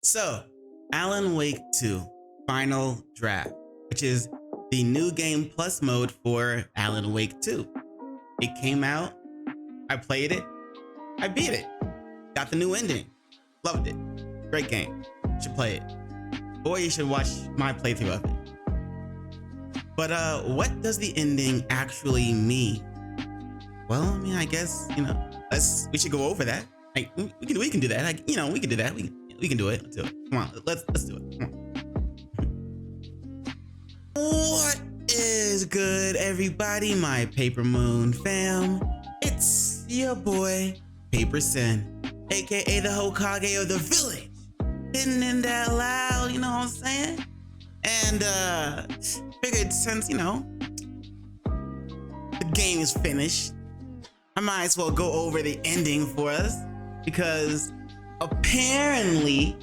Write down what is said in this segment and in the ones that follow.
So, Alan Wake 2 Final Draft, which is the new game plus mode for Alan Wake 2. It came out, I played it, I beat it, got the new ending, loved it. Great game, you should play it. Or you should watch my playthrough of it. But what does the ending actually mean? Well, I mean, I guess, we should go over that. Like, we can do that. Like, we can do that. We can do it. Let's do it. Come on, let's do it. Come on. What is good, everybody? My Paper Moon fam. It's your boy, PaperSin, aka the Hokage of the village. Hitting in that loud, you know what I'm saying? And figured since, the game is finished, I might as well go over the ending for us, because apparently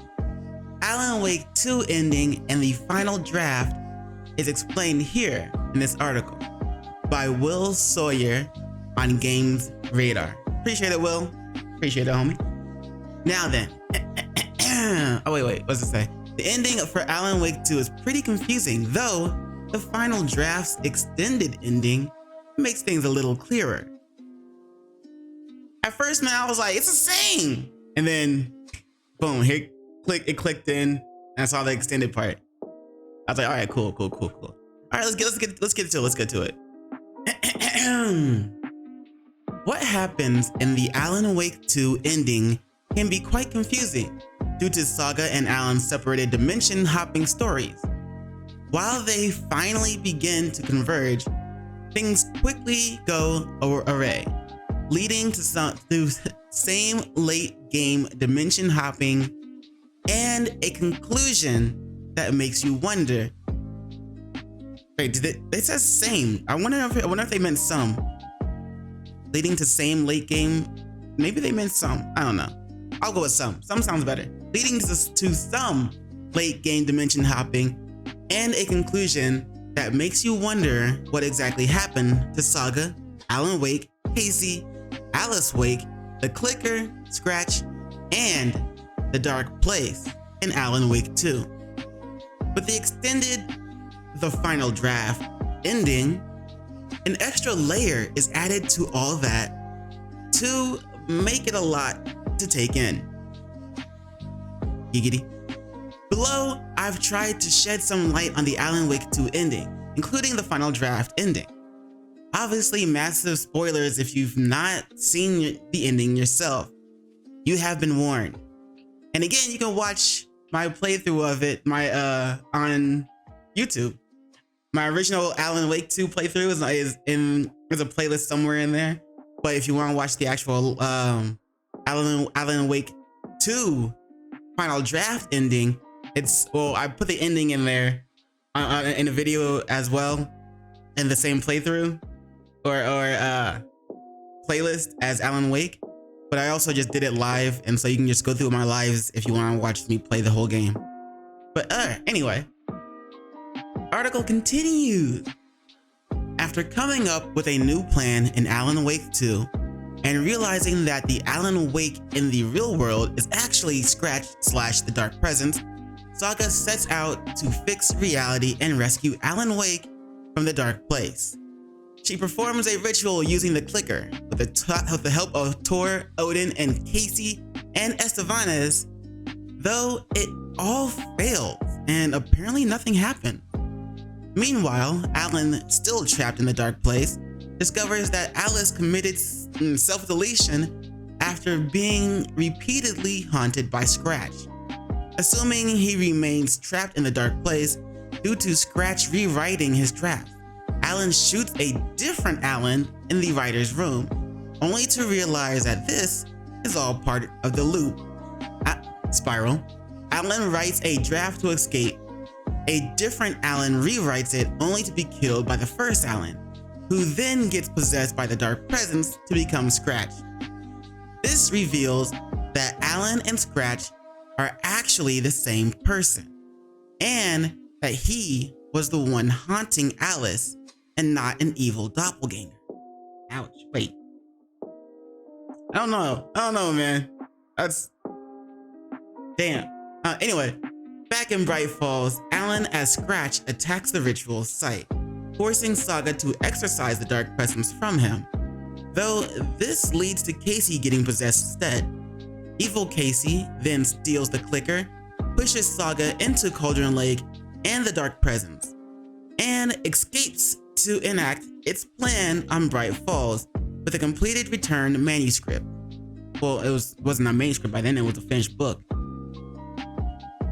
Alan Wake 2 ending and the final draft is explained here in this article by Will Sawyer on Games Radar. Appreciate it, Will. Appreciate it, homie. Now then, oh wait, what's it say? The ending for Alan Wake 2 is pretty confusing, though the final draft's extended ending makes things a little clearer. At first, man, I was like, it's the same. And then, boom, it clicked in, and I saw the extended part. I was like, all right, cool. All right, let's get to it. What happens in the Alan Wake 2 ending can be quite confusing due to Saga and Alan's separated dimension hopping stories. While they finally begin to converge, things quickly go array, leading to same late game dimension hopping and a conclusion that makes you wonder. Wait, they said same. I wonder if they meant some. Leading to same late game. Maybe they meant some. I don't know. I'll go with some. Some sounds better. Leading to some late game dimension hopping and a conclusion that makes you wonder what exactly happened to Saga, Alan Wake, Casey, Alice Wake, the Clicker, Scratch, and the Dark Place in Alan Wake 2. With the final draft ending, an extra layer is added to all that to make it a lot to take in. Giggity. Below, I've tried to shed some light on the Alan Wake 2 ending, including the final draft ending. Obviously, massive spoilers if you've not seen the ending yourself. You have been warned. And again, you can watch my playthrough of it on YouTube. My original Alan Wake 2 playthrough there's a playlist somewhere in there. But if you want to watch the actual Alan Wake 2 final draft ending, I put the ending in there in a video as well, in the same playthrough or playlist as Alan Wake. But I also just did it live, and so you can just go through my lives if you want to watch me play the whole game. But anyway, article continues. After coming up with a new plan in Alan Wake 2 and realizing that the Alan Wake in the real world is actually Scratch / the Dark Presence, Saga sets out to fix reality and rescue Alan Wake from the Dark Place. She performs a ritual using the Clicker with the help of Tor, Odin, and Casey and Estevanes, though it all fails and apparently nothing happened. Meanwhile, Alan, still trapped in the Dark Place, discovers that Alice committed self-deletion after being repeatedly haunted by Scratch. Assuming he remains trapped in the Dark Place due to Scratch rewriting his draft, Alan shoots a different Alan in the writer's room, only to realize that this is all part of the loop. Spiral. Alan writes a draft to escape. A different Alan rewrites it only to be killed by the first Alan, who then gets possessed by the Dark Presence to become Scratch. This reveals that Alan and Scratch are actually the same person, and that he was the one haunting Alice and not an evil doppelganger. Ouch, wait. I don't know, man. That's... Damn. Anyway, back in Bright Falls, Alan as Scratch attacks the ritual site, forcing Saga to exorcise the dark presence from him. Though this leads to Casey getting possessed instead. Evil Casey then steals the clicker, pushes Saga into Cauldron Lake and the dark presence, and escapes to enact its plan on Bright Falls with a completed returned manuscript. Well, it wasn't a manuscript by then, it was a finished book.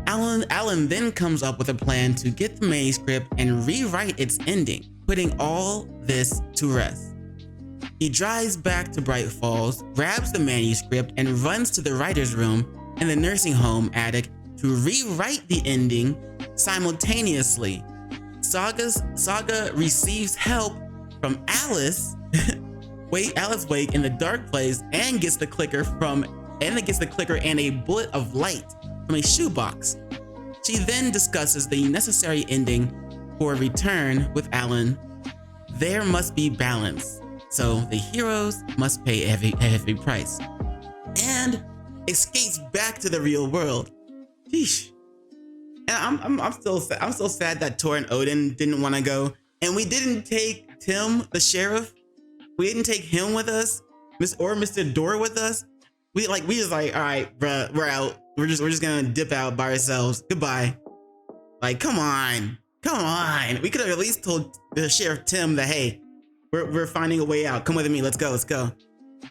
Alan then comes up with a plan to get the manuscript and rewrite its ending, putting all this to rest. He drives back to Bright Falls, grabs the manuscript, and runs to the writer's room in the nursing home attic to rewrite the ending simultaneously. Saga receives help from Alice Wake in the dark place and gets the clicker and a bullet of light from a shoebox. She then discusses the necessary ending for a return with Alan. There must be balance, so the heroes must pay a heavy price, and escapes back to the real world. Sheesh. And I'm still sad that Tor and Odin didn't want to go, and we didn't take Tim, the sheriff. We didn't take him with us, or Mr. Door with us. We just like, all right, bruh, we're out. We're just gonna dip out by ourselves. Goodbye. Like, come on. We could have at least told the Sheriff Tim that, hey, we're finding a way out. Come with me. Let's go.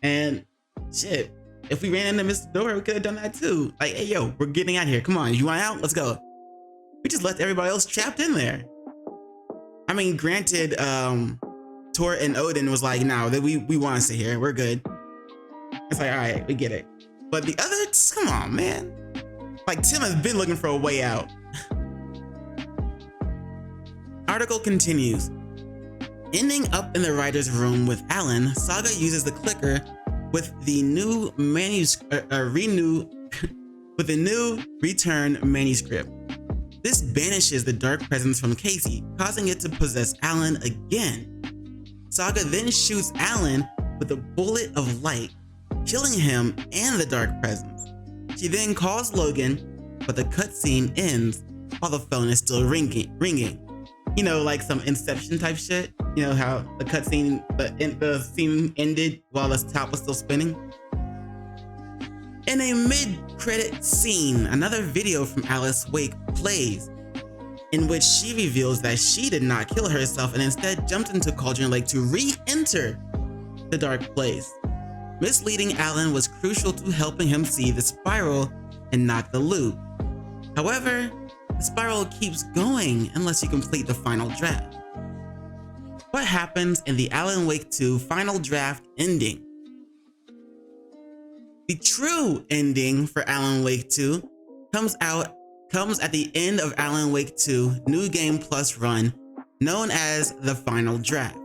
And shit, if we ran into Mr. Door, we could have done that too. Like, hey, yo, we're getting out of here. Come on, you want out? Let's go. We just left everybody else trapped in there. I mean, granted, Tor and Odin was like, no, we want to stay here. We're good. It's like, all right, we get it. But the others, come on, man. Like, Tim has been looking for a way out. Article continues. Ending up in the writer's room with Alan, Saga uses the clicker with the new return manuscript. This banishes the dark presence from Casey, causing it to possess Alan again. Saga then shoots Alan with a bullet of light, killing him and the dark presence. She then calls Logan, but the cutscene ends while the phone is still ringing. You know, like some Inception type shit. You know how the cutscene, the scene ended while the top was still spinning. In a mid-credit scene, another video from Alice Wake plays, in which she reveals that she did not kill herself and instead jumped into Cauldron Lake to re-enter the dark place. Misleading Alan was crucial to helping him see the spiral and not the loop. However, the spiral keeps going unless you complete the final draft. What happens in the Alan Wake 2 final draft ending? The true ending for Alan Wake 2 comes at the end of Alan Wake 2 New Game Plus run, known as the final draft.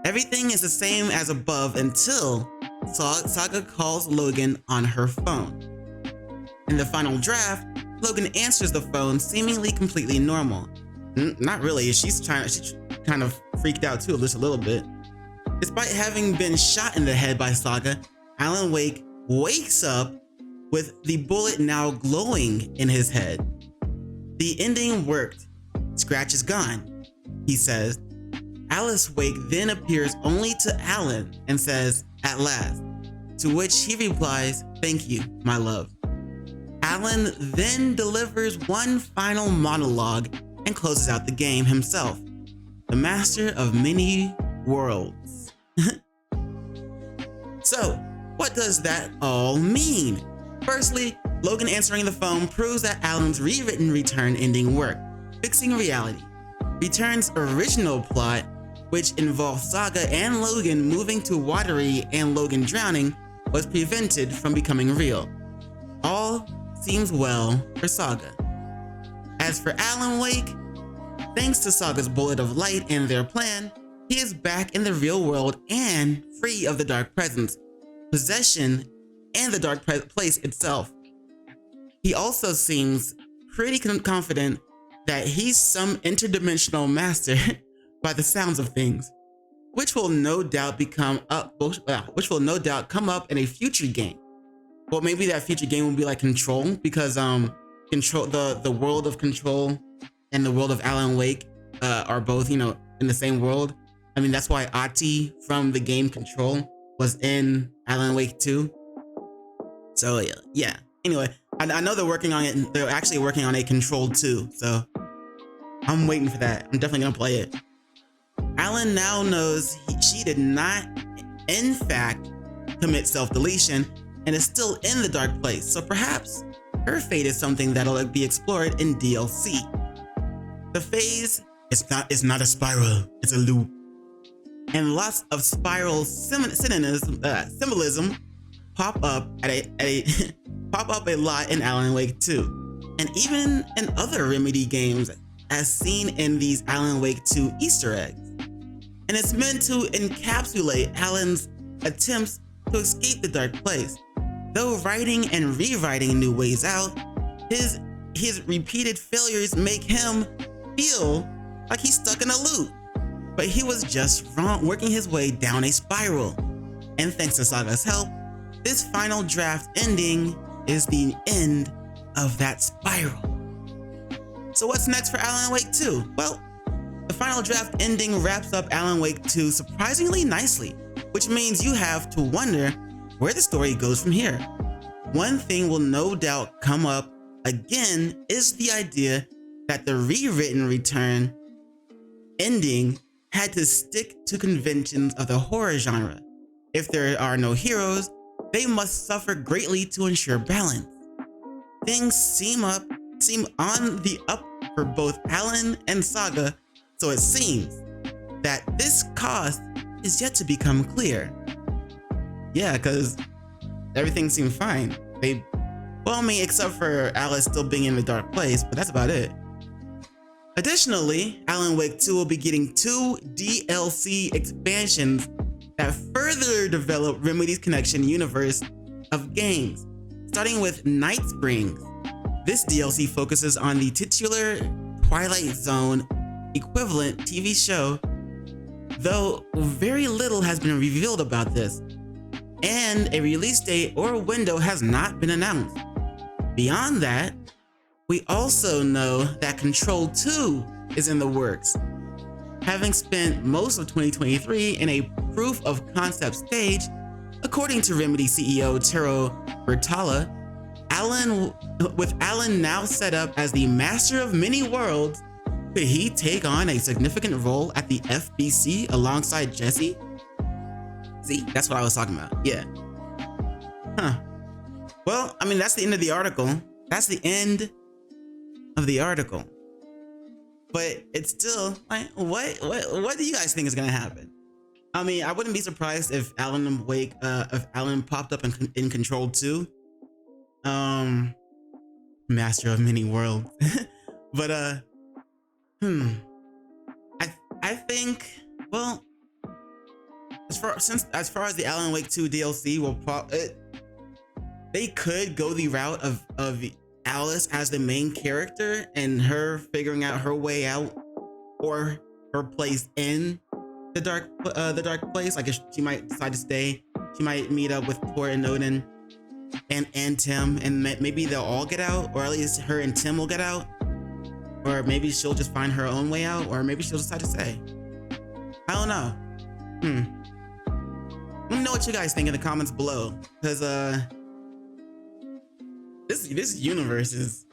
Everything is the same as above until Saga calls Logan on her phone. In the final draft, Logan answers the phone seemingly completely normal. Not really, she's kind of freaked out too, just a little bit. Despite having been shot in the head by Saga, Alan Wake wakes up with the bullet now glowing in his head. The ending worked. Scratch is gone, he says. Alice Wake then appears only to Alan and says, at last, to which he replies, thank you, my love. Alan then delivers one final monologue and closes out the game himself, the master of many worlds. So, what does that all mean? Firstly, Logan answering the phone proves that Alan's rewritten return ending worked, fixing reality. Return's original plot, which involved Saga and Logan moving to Watery and Logan drowning, was prevented from becoming real. All seems well for Saga. As for Alan Wake, thanks to Saga's bullet of light and their plan, he is back in the real world and free of the dark presence, possession, and the dark place itself. He also seems pretty confident that he's some interdimensional master by the sounds of things, which will no doubt come up in a future game. Well, maybe that future game will be like Control, because Control, the world of Control and the world of Alan Wake are both, you know, in the same world. I mean, that's why Ati from the game Control was in Alan Wake 2. So yeah. Anyway, I know they're working on it. They're actually working on a Control 2. So I'm waiting for that. I'm definitely gonna play it. Alan now knows she did not, in fact, commit self-deletion and is still in the dark place. So perhaps her fate is something that'll be explored in DLC. The phase is not a spiral, it's a loop. And lots of spiral symbolism pop up pop up a lot in Alan Wake 2, and even in other Remedy games, as seen in these Alan Wake 2 Easter eggs. And it's meant to encapsulate Alan's attempts to escape the dark place. Though writing and rewriting new ways out, his repeated failures make him feel like he's stuck in a loop. But he was just working his way down a spiral. And thanks to Saga's help, this final draft ending is the end of that spiral. So what's next for Alan Wake 2? Well, the final draft ending wraps up Alan Wake 2 surprisingly nicely, which means you have to wonder where the story goes from here. One thing will no doubt come up again is the idea that the rewritten return ending had to stick to conventions of the horror genre. If there are no heroes, they must suffer greatly to ensure balance. Things seem on the up for both Alan and Saga, so it seems that this cost is yet to become clear. Yeah, because everything seemed fine. Well, I mean, except for Alice still being in the dark place, but that's about it. Additionally, Alan Wake 2 will be getting 2 DLC expansions that further develop Remedy's Connection universe of games, starting with Night Springs. This DLC focuses on the titular Twilight Zone equivalent TV show, though very little has been revealed about this, and a release date or window has not been announced. Beyond that, we also know that Control 2 is in the works. Having spent most of 2023 in a proof of concept stage, according to Remedy CEO Tero Bertala, with Alan now set up as the master of many worlds, could he take on a significant role at the FBC alongside Jesse? See, that's what I was talking about, yeah. Huh. Well, I mean, that's the end of the article. That's the end of the article. But it's still like, what do you guys think is gonna happen? I mean, I wouldn't be surprised if Alan popped up in Control 2. Master of many worlds. But I think, well, as far as the Alan Wake 2 DLC they could go the route of Alice as the main character and her figuring out her way out, or her place in the dark place. Like, if she might decide to stay, she might meet up with Tor and Odin and Tim, and maybe they'll all get out, or at least her and Tim will get out, or maybe she'll just find her own way out, or maybe she'll decide to stay. I don't know. Let me know what you guys think in the comments below, because this universe it's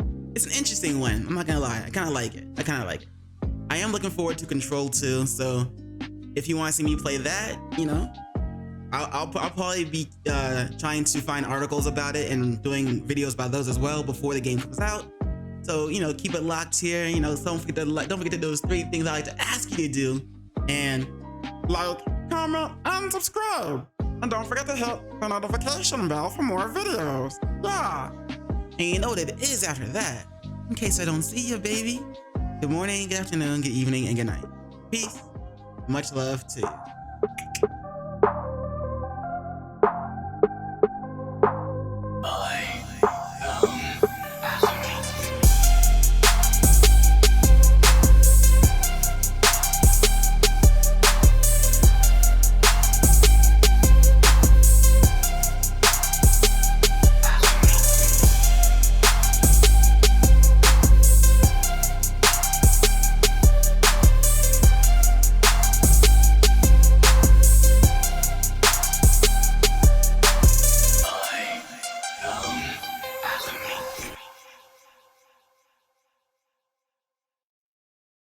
an interesting one. I'm not gonna lie, I kind of like it. I am looking forward to Control 2, so if you want to see me play that, you know, I'll probably be trying to find articles about it and doing videos about those as well before the game comes out. So, you know, keep it locked here. You know, don't forget to do those 3 things I like to ask you to do, and like, comment, and subscribe, and don't forget to hit the notification bell for more videos. Yeah. And you know what it is after that, in case I don't see you, baby. Good morning, good afternoon, good evening, and good night. Peace. Much love to you.